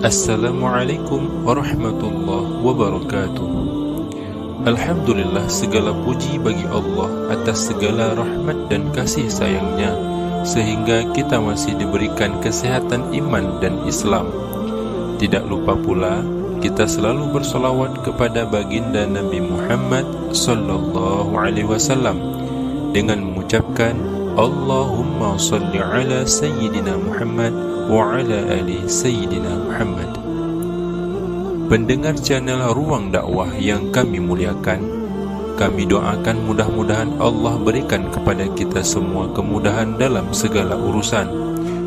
Assalamualaikum warahmatullahi wabarakatuh. Alhamdulillah, segala puji bagi Allah atas segala rahmat dan kasih sayangnya, sehingga kita masih diberikan kesehatan iman dan Islam. Tidak lupa pula kita selalu bersolawat kepada baginda Nabi Muhammad sallallahu alaihi wasallam dengan mengucapkan Allahumma salli ala Sayyidina Muhammad wa ala ali Sayyidina Muhammad. Pendengar channel Ruang Dakwah yang kami muliakan, kami doakan mudah-mudahan Allah berikan kepada kita semua kemudahan dalam segala urusan,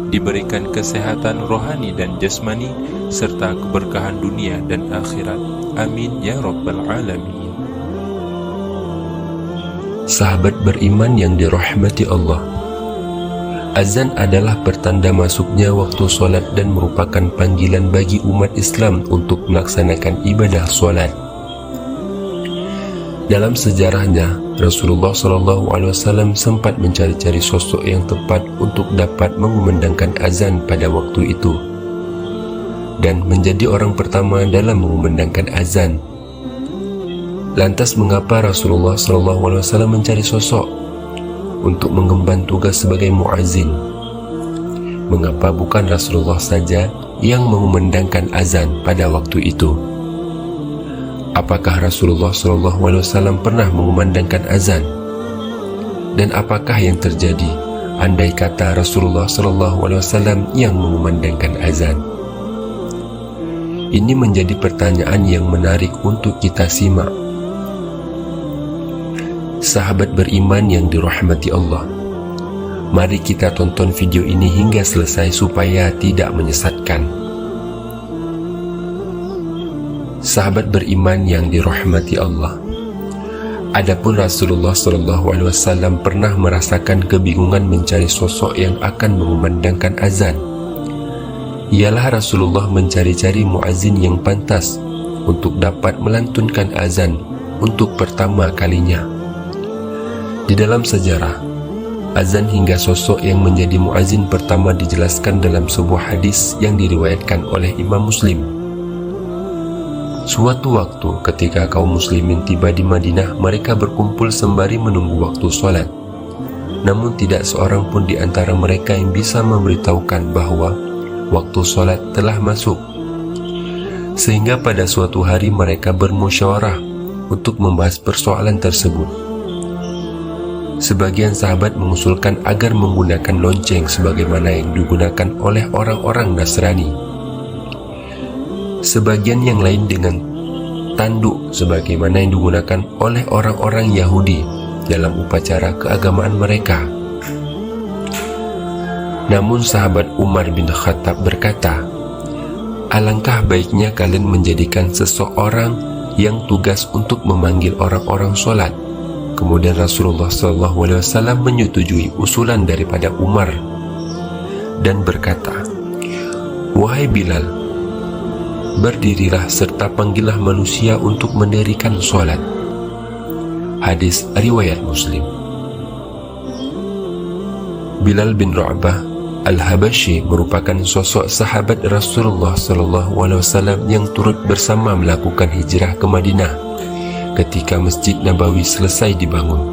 diberikan kesehatan rohani dan jasmani, serta keberkahan dunia dan akhirat. Amin ya rabbal alamin. Sahabat beriman yang dirahmati Allah, azan adalah pertanda masuknya waktu solat dan merupakan panggilan bagi umat Islam untuk melaksanakan ibadah solat. Dalam sejarahnya, Rasulullah SAW sempat mencari-cari sosok yang tepat untuk dapat mengumandangkan azan pada waktu itu, dan menjadi orang pertama dalam mengumandangkan azan. Lantas mengapa Rasulullah SAW mencari sosok untuk mengemban tugas sebagai muazzin? Mengapa bukan Rasulullah saja yang mengumandangkan azan pada waktu itu? Apakah Rasulullah SAW pernah mengumandangkan azan? Dan apakah yang terjadi andai kata Rasulullah SAW yang mengumandangkan azan? Ini menjadi pertanyaan yang menarik untuk kita simak. Sahabat beriman yang dirahmati Allah, mari kita tonton video ini hingga selesai supaya tidak menyesatkan. Sahabat beriman yang dirahmati Allah, adapun Rasulullah SAW pernah merasakan kebingungan mencari sosok yang akan mengumandangkan azan. Ialah Rasulullah mencari-cari muazzin yang pantas untuk dapat melantunkan azan untuk pertama kalinya. Di dalam sejarah, azan hingga sosok yang menjadi muazzin pertama dijelaskan dalam sebuah hadis yang diriwayatkan oleh Imam Muslim. Suatu waktu ketika kaum muslimin tiba di Madinah, mereka berkumpul sembari menunggu waktu sholat. Namun tidak seorang pun di antara mereka yang bisa memberitahukan bahwa waktu sholat telah masuk. Sehingga pada suatu hari mereka bermusyawarah untuk membahas persoalan tersebut. Sebagian sahabat mengusulkan agar menggunakan lonceng sebagaimana yang digunakan oleh orang-orang Nasrani. Sebagian yang lain dengan tanduk sebagaimana yang digunakan oleh orang-orang Yahudi dalam upacara keagamaan mereka. Namun sahabat Umar bin Khattab berkata, alangkah baiknya kalian menjadikan seseorang yang tugas untuk memanggil orang-orang sholat. Kemudian Rasulullah SAW menyetujui usulan daripada Umar dan berkata, wahai Bilal, berdirilah serta panggillah manusia untuk mendirikan sholat. Hadis riwayat Muslim. Bilal bin Rabah Al-Habashi merupakan sosok sahabat Rasulullah SAW yang turut bersama melakukan hijrah ke Madinah ketika Masjid Nabawi selesai dibangun.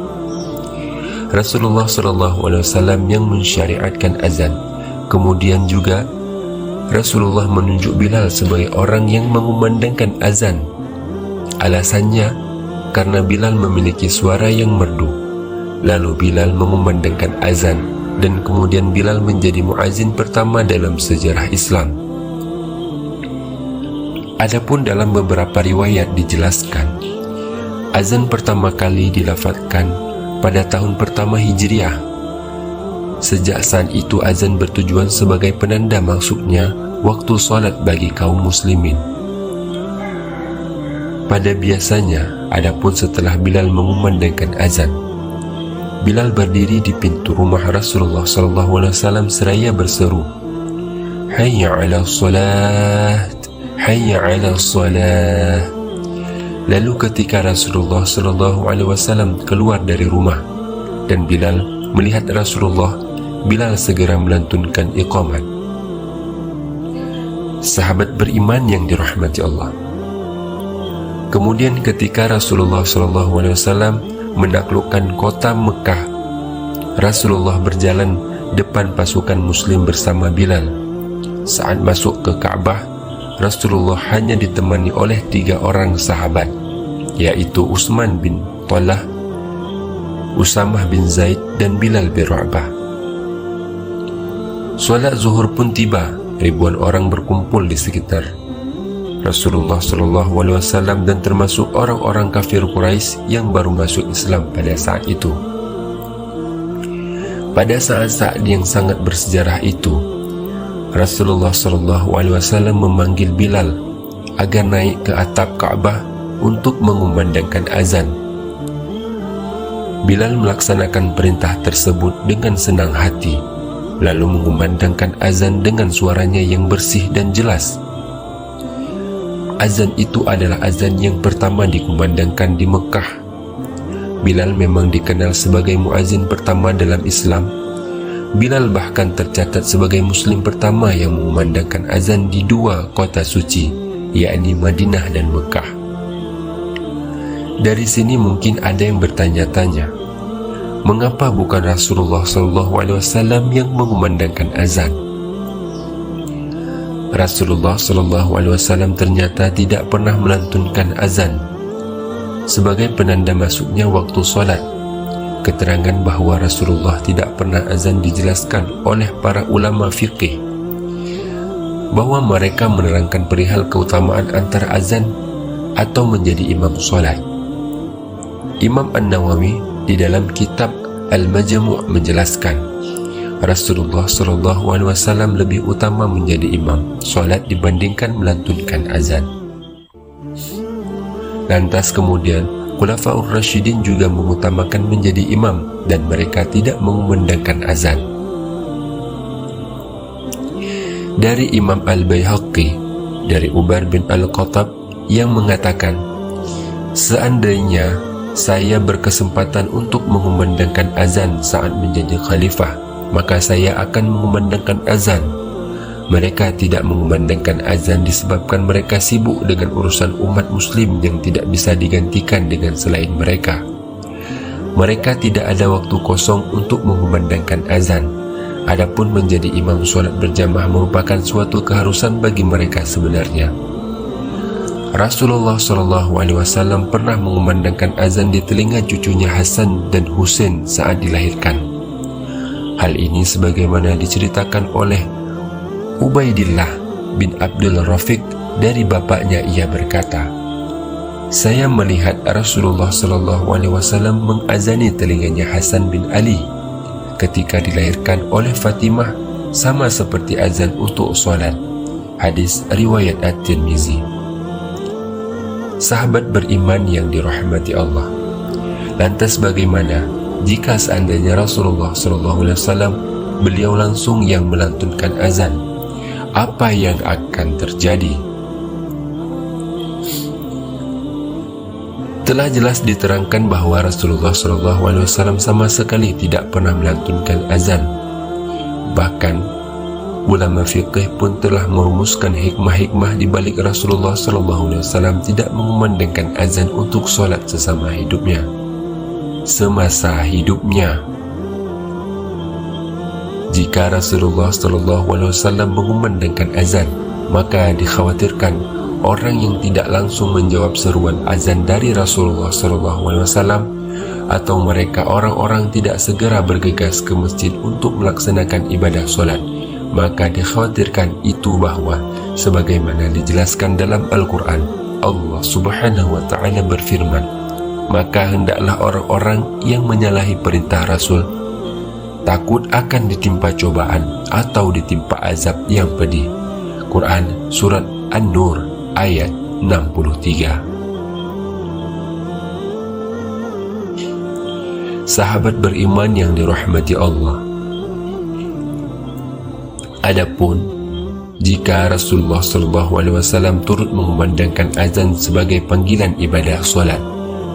Rasulullah SAW yang mensyariatkan azan. Kemudian juga Rasulullah menunjuk Bilal sebagai orang yang mengumandangkan azan. Alasannya karena Bilal memiliki suara yang merdu. Lalu Bilal mengumandangkan azan, dan kemudian Bilal menjadi muazzin pertama dalam sejarah Islam. Adapun dalam beberapa riwayat dijelaskan, azan pertama kali dilafadzkan pada tahun pertama Hijriah. Sejak saat itu azan bertujuan sebagai penanda masuknya waktu sholat bagi kaum muslimin. Pada biasanya, adapun setelah Bilal mengumandangkan azan, Bilal berdiri di pintu rumah Rasulullah SAW seraya berseru, hayya ala salat, hayya ala salat. Lalu ketika Rasulullah SAW keluar dari rumah dan Bilal melihat Rasulullah, Bilal segera melantunkan iqamat. sahabat beriman yang dirahmati Allah. Kemudian ketika Rasulullah SAW menaklukkan kota Mekah, Rasulullah berjalan depan pasukan muslim bersama Bilal. Saat masuk ke Ka'bah, Rasulullah hanya ditemani oleh 3 orang sahabat, yaitu Utsman bin Talha, Usamah bin Zaid, dan Bilal bin Rabah. Salat zuhur pun tiba, ribuan orang berkumpul di sekitar Rasulullah SAW dan termasuk orang-orang kafir Quraisy yang baru masuk Islam pada saat itu. Pada saat-saat yang sangat bersejarah itu, Rasulullah SAW memanggil Bilal agar naik ke atap Ka'bah untuk mengumandangkan azan. Bilal melaksanakan perintah tersebut dengan senang hati, lalu mengumandangkan azan dengan suaranya yang bersih dan jelas. Azan itu adalah azan yang pertama dikumandangkan di Mekah. Bilal memang dikenal sebagai muazin pertama dalam Islam. Bilal bahkan tercatat sebagai muslim pertama yang mengumandangkan azan di 2 kota suci, yakni Madinah dan Mekah. Dari sini mungkin ada yang bertanya-tanya, mengapa bukan Rasulullah SAW yang mengumandangkan azan? Rasulullah SAW ternyata tidak pernah melantunkan azan sebagai penanda masuknya waktu solat. Keterangan bahwa Rasulullah tidak pernah azan dijelaskan oleh para ulama fiqih, bahwa mereka menerangkan perihal keutamaan antara azan atau menjadi imam solat. Imam An-Nawawi di dalam kitab Al-Majmu' menjelaskan, Rasulullah SAW lebih utama menjadi imam solat dibandingkan melantunkan azan. Lantas kemudian Khulafaur Rasyidin juga mengutamakan menjadi imam dan mereka tidak mengumandangkan azan. Dari Imam Al-Baihaqi dari Umar bin Al-Khattab yang mengatakan, seandainya saya berkesempatan untuk mengumandangkan azan saat menjadi khalifah, maka saya akan mengumandangkan azan. Mereka tidak mengumandangkan azan disebabkan mereka sibuk dengan urusan umat muslim yang tidak bisa digantikan dengan selain mereka. Mereka tidak ada waktu kosong untuk mengumandangkan azan. Adapun menjadi imam sholat berjamaah merupakan suatu keharusan bagi mereka sebenarnya. Rasulullah SAW pernah mengumandangkan azan di telinga cucunya Hasan dan Husain saat dilahirkan. Hal ini sebagaimana diceritakan oleh Ubaidillah bin Abdul Rafiq dari bapaknya, ia berkata, saya melihat Rasulullah SAW mengazani telinganya Hasan bin Ali ketika dilahirkan oleh Fatimah, sama seperti azan untuk sholat. Hadis riwayat At-Tirmizi. Sahabat beriman yang dirahmati Allah, lantas bagaimana jika seandainya Rasulullah SAW beliau langsung yang melantunkan azan? Apa yang akan terjadi? Telah jelas diterangkan bahwa Rasulullah SAW sama sekali tidak pernah melantunkan azan. Bahkan ulama fiqih pun telah merumuskan hikmah-hikmah di balik Rasulullah SAW tidak mengumandangkan azan untuk sholat sesama hidupnya, semasa hidupnya. Jika Rasulullah SAW mengumandangkan azan, maka dikhawatirkan orang yang tidak langsung menjawab seruan azan dari Rasulullah SAW atau mereka orang-orang tidak segera bergegas ke masjid untuk melaksanakan ibadah solat, maka dikhawatirkan itu bahwa sebagaimana dijelaskan dalam Al-Quran, Allah Subhanahu wa Ta'ala berfirman, maka hendaklah orang-orang yang menyalahi perintah Rasul takut akan ditimpa cobaan atau ditimpa azab yang pedih. Quran Surat An-Nur ayat 63. Sahabat beriman yang dirahmati Allah, adapun jika Rasulullah SAW turut mengumandangkan azan sebagai panggilan ibadah solat,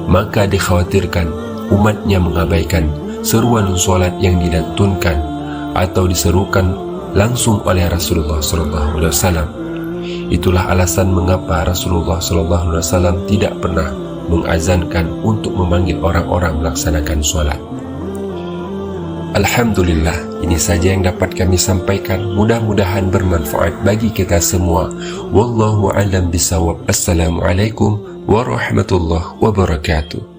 maka dikhawatirkan umatnya mengabaikan seruan solat yang dilantunkan atau diserukan langsung oleh Rasulullah SAW. Itulah alasan mengapa Rasulullah SAW tidak pernah mengazankan untuk memanggil orang-orang melaksanakan sholat. Alhamdulillah, ini saja yang dapat kami sampaikan. Mudah-mudahan bermanfaat bagi kita semua. Wallahu a'lam bishawab. Assalamualaikum warahmatullahi wabarakatuh.